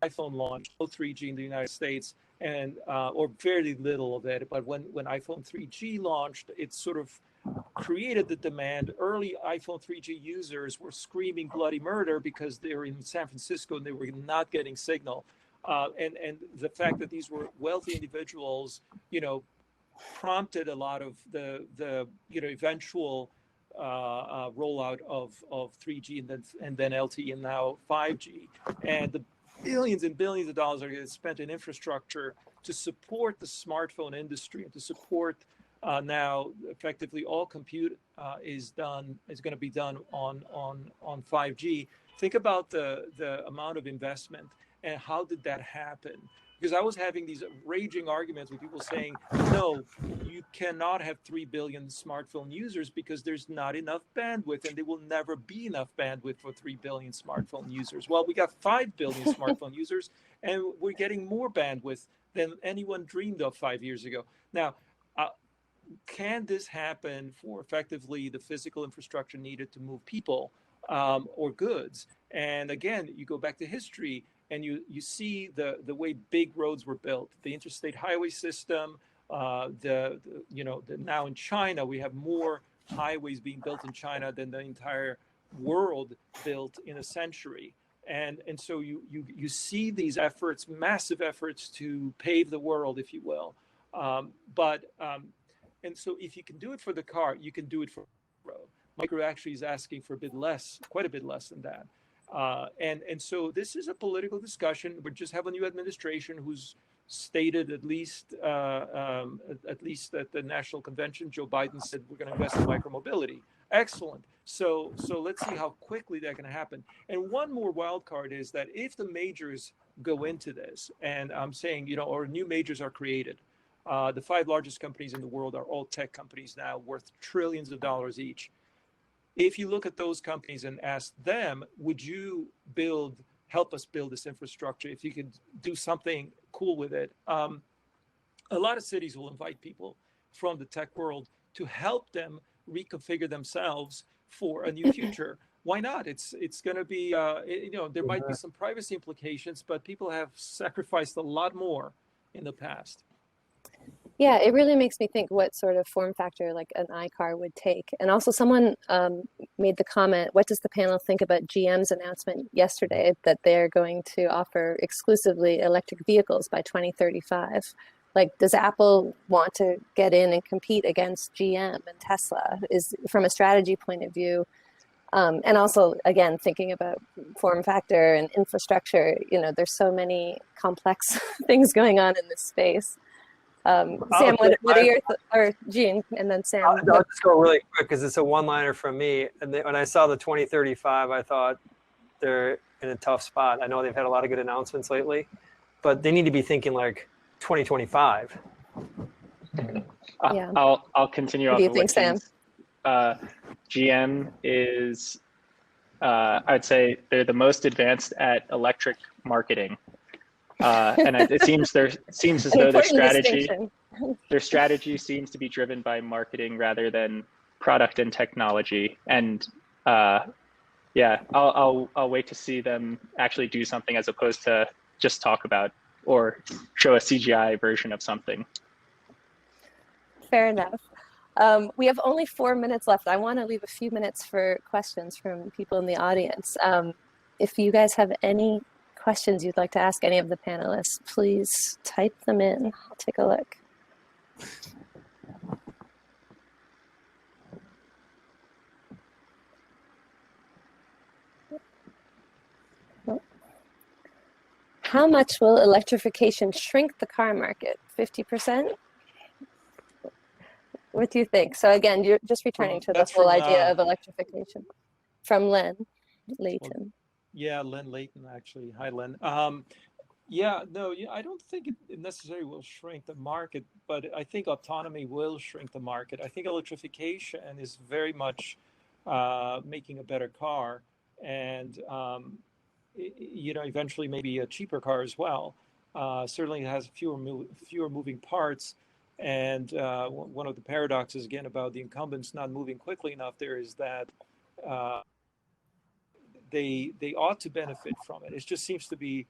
iPhone launched 3G in the United States, and or very little of it. But when iPhone 3G launched, it sort of created the demand. Early iPhone 3G users were screaming bloody murder because they were in San Francisco and they were not getting signal. And the fact that these were wealthy individuals, prompted a lot of the eventual rollout of 3G and then LTE and now 5G. And the billions and billions of dollars are getting spent in infrastructure to support the smartphone industry and to support now effectively all compute is going to be done on 5G. Think about the amount of investment and how did that happen? Because I was having these raging arguments with people saying, no, you cannot have 3 billion smartphone users because there's not enough bandwidth, and there will never be enough bandwidth for 3 billion smartphone users. Well, we got 5 billion smartphone users, and we're getting more bandwidth than anyone dreamed of 5 years ago. Now, can this happen for effectively the physical infrastructure needed to move people or goods? And again, you go back to history and you see the way big roads were built, the interstate highway system, now in China, we have more highways being built in China than the entire world built in a century. And so you see these efforts, massive efforts to pave the world, if you will. And so if you can do it for the car, you can do it for the road. Micro actually is asking for a bit less, quite a bit less than that. And so this is a political discussion. We just have a new administration who's stated at least at the national convention, Joe Biden said we're going to invest in micromobility. Excellent. So let's see how quickly that can happen. And one more wild card is that if the majors go into this, and I'm saying, or new majors are created, the 5 largest companies in the world are all tech companies now, worth trillions of dollars each. If you look at those companies and ask them, would you help us build this infrastructure if you could do something cool with it? A lot of cities will invite people from the tech world to help them reconfigure themselves for a new future. Why not? It's going to be, there might be some privacy implications, but people have sacrificed a lot more in the past. Yeah, it really makes me think what sort of form factor like an iCar would take. And also someone made the comment, what does the panel think about GM's announcement yesterday that they're going to offer exclusively electric vehicles by 2035? Like, does Apple want to get in and compete against GM and Tesla? Is from a strategy point of view, and also, again, thinking about form factor and infrastructure, there's so many complex things going on in this space. Sam, what are your or Gene, and then Sam? I'll just go really quick because it's a one-liner from me. And when I saw the 2035, I thought they're in a tough spot. I know they've had a lot of good announcements lately, but they need to be thinking like 2025. Yeah. I'll continue What off do you of think, what Sam? GM is, I'd say they're the most advanced at electric marketing. And it seems as though their strategy seems to be driven by marketing rather than product and technology. And I'll wait to see them actually do something as opposed to just talk about or show a CGI version of something. Fair enough. We have only 4 minutes left. I want to leave a few minutes for questions from people in the audience. If you guys have any questions you'd like to ask any of the panelists, please type them in. I'll take a look. How much will electrification shrink the car market? 50%? What do you think? So again, you're just returning to the whole idea of electrification. From Len Layton. Yeah, Len Layton, actually. Hi, Len. I don't think it necessarily will shrink the market, but I think autonomy will shrink the market. I think electrification is very much making a better car, and eventually maybe a cheaper car as well. Certainly it has fewer moving parts, and one of the paradoxes again about the incumbents not moving quickly enough there is that they ought to benefit from it. It just seems to be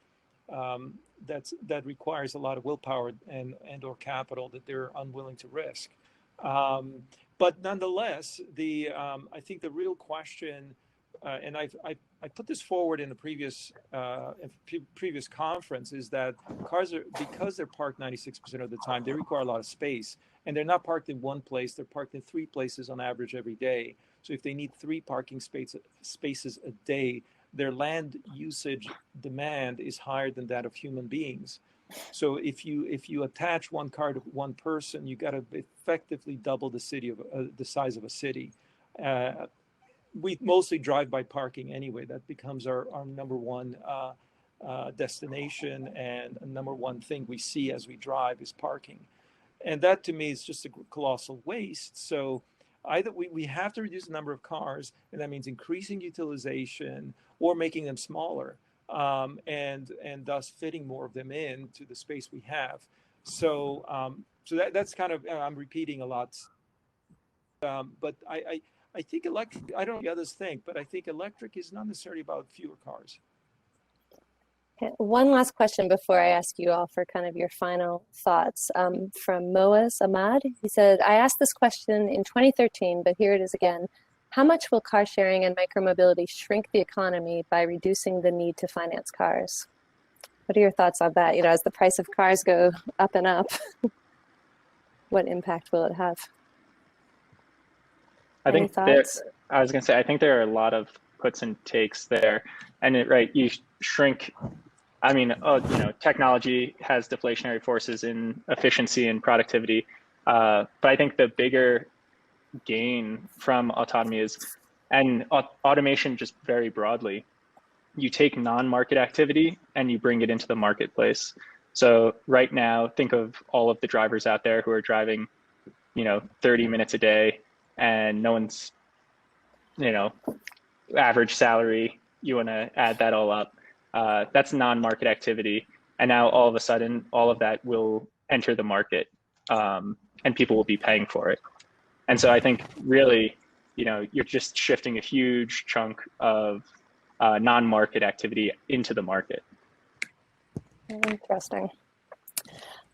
that requires a lot of willpower and or capital that they're unwilling to risk. But nonetheless, I think the real question, and I put this forward in the previous conference, is that cars because they're parked 96% of the time, they require a lot of space, and they're not parked in one place. They're parked in 3 places on average every day. So if they need 3 parking spaces a day, their land usage demand is higher than that of human beings. So if you attach one car to one person, you got to effectively double the size of a city. We mostly drive by parking anyway. That becomes our number one destination, and a number one thing we see as we drive is parking. And that to me is just a colossal waste. So either we have to reduce the number of cars, and that means increasing utilization or making them smaller, and thus fitting more of them into the space we have. So that's kind of, I'm repeating a lot, but I think electric, I don't know what others think, but I think electric is not necessarily about fewer cars. Okay, one last question before I ask you all for kind of your final thoughts. From Moaz Ahmad, he said, I asked this question in 2013, but here it is again. How much will car sharing and micromobility shrink the economy by reducing the need to finance cars? What are your thoughts on that? You know, as the price of cars go up and up, what impact will it have? I think I was going to say, I think there are a lot of puts and takes there. And you shrink. I mean, you know, technology has deflationary forces in efficiency and productivity. But I think the bigger gain from autonomy is, and automation just very broadly, you take non-market activity and you bring it into the marketplace. So right now, think of all of the drivers out there who are driving, you know, 30 minutes a day, and no one's, you know, average salary, you want to add that all up. That's non-market activity. And now all of a sudden, all of that will enter the market, and people will be paying for it. And so I think really, you know, you're just shifting a huge chunk of non-market activity into the market. Interesting.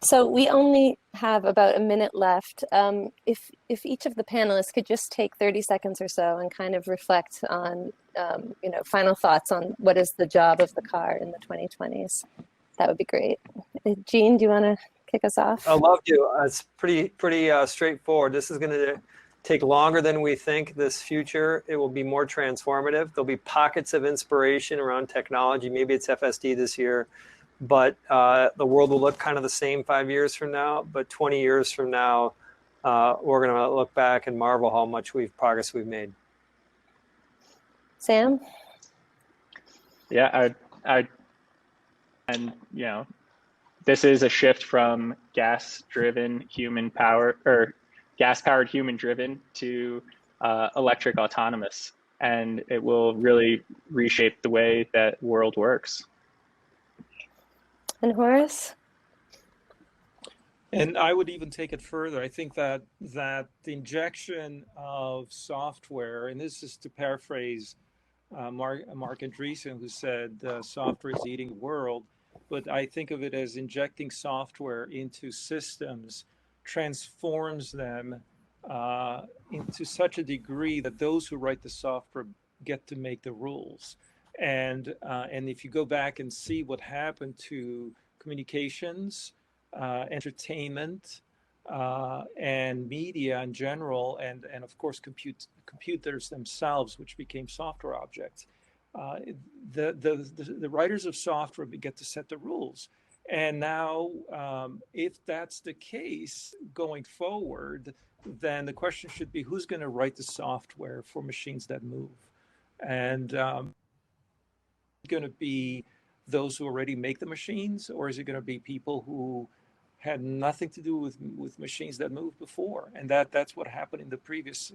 So we only have about a minute left. If each of the panelists could just take 30 seconds or so and kind of reflect on, you know, final thoughts on what is the job of the car in the 2020s, that would be great. Gene, do you want to kick us off? I love you. It's pretty straightforward. This is going to take longer than we think. This future, it will be more transformative. There'll be pockets of inspiration around technology. Maybe it's FSD this year, but the world will look kind of the same 5 years from now. But 20 years from now, we're going to look back and marvel how much progress we've made. Sam? Yeah, and you know, this is a shift from gas-driven human power, or gas-powered human-driven, to electric autonomous, and it will really reshape the way that world works. And Horace? And I would even take it further. I think that the injection of software, and this is to paraphrase Mark Andreessen, who said software is eating the world, but I think of it as injecting software into systems transforms them into such a degree that those who write the software get to make the rules. And if you go back and see what happened to communications, entertainment, and media in general, and of course computers themselves, which became software objects, the writers of software get to set the rules. And now, if that's the case going forward, then the question should be, who's going to write the software for machines that move? And going to be those who already make the machines, or is it going to be people who had nothing to do with machines that moved before? And that's what happened in the previous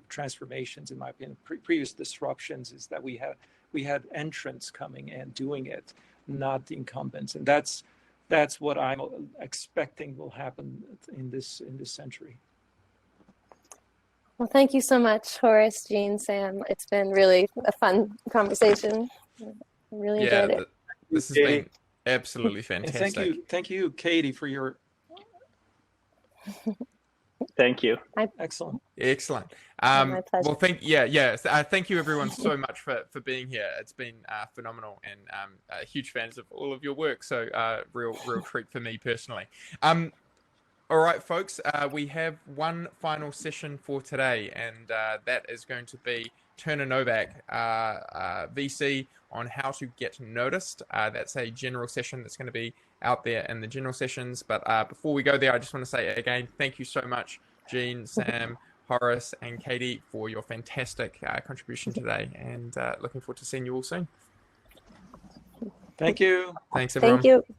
transformations, in my opinion. Previous disruptions is that we had entrants coming and doing it, not the incumbents. And that's what I'm expecting will happen in this century. Well, thank you so much, Horace, Gene, Sam. It's been really a fun conversation. I really enjoyed it. This has been absolutely fantastic. And thank you, Katie, for your. Thank you. Excellent. Excellent. My pleasure. Well, thank you everyone so much for being here. It's been phenomenal, and huge fans of all of your work. So real treat for me personally. All right, folks, we have one final session for today, and that is going to be Turner Novak, VC, on how to get noticed. That's a general session that's going to be out there in the general sessions. But before we go there, I just want to say again, thank you so much, Gene, Sam, Horace, and Katie, for your fantastic contribution today, and looking forward to seeing you all soon. Thank you. Thanks, everyone. Thank you.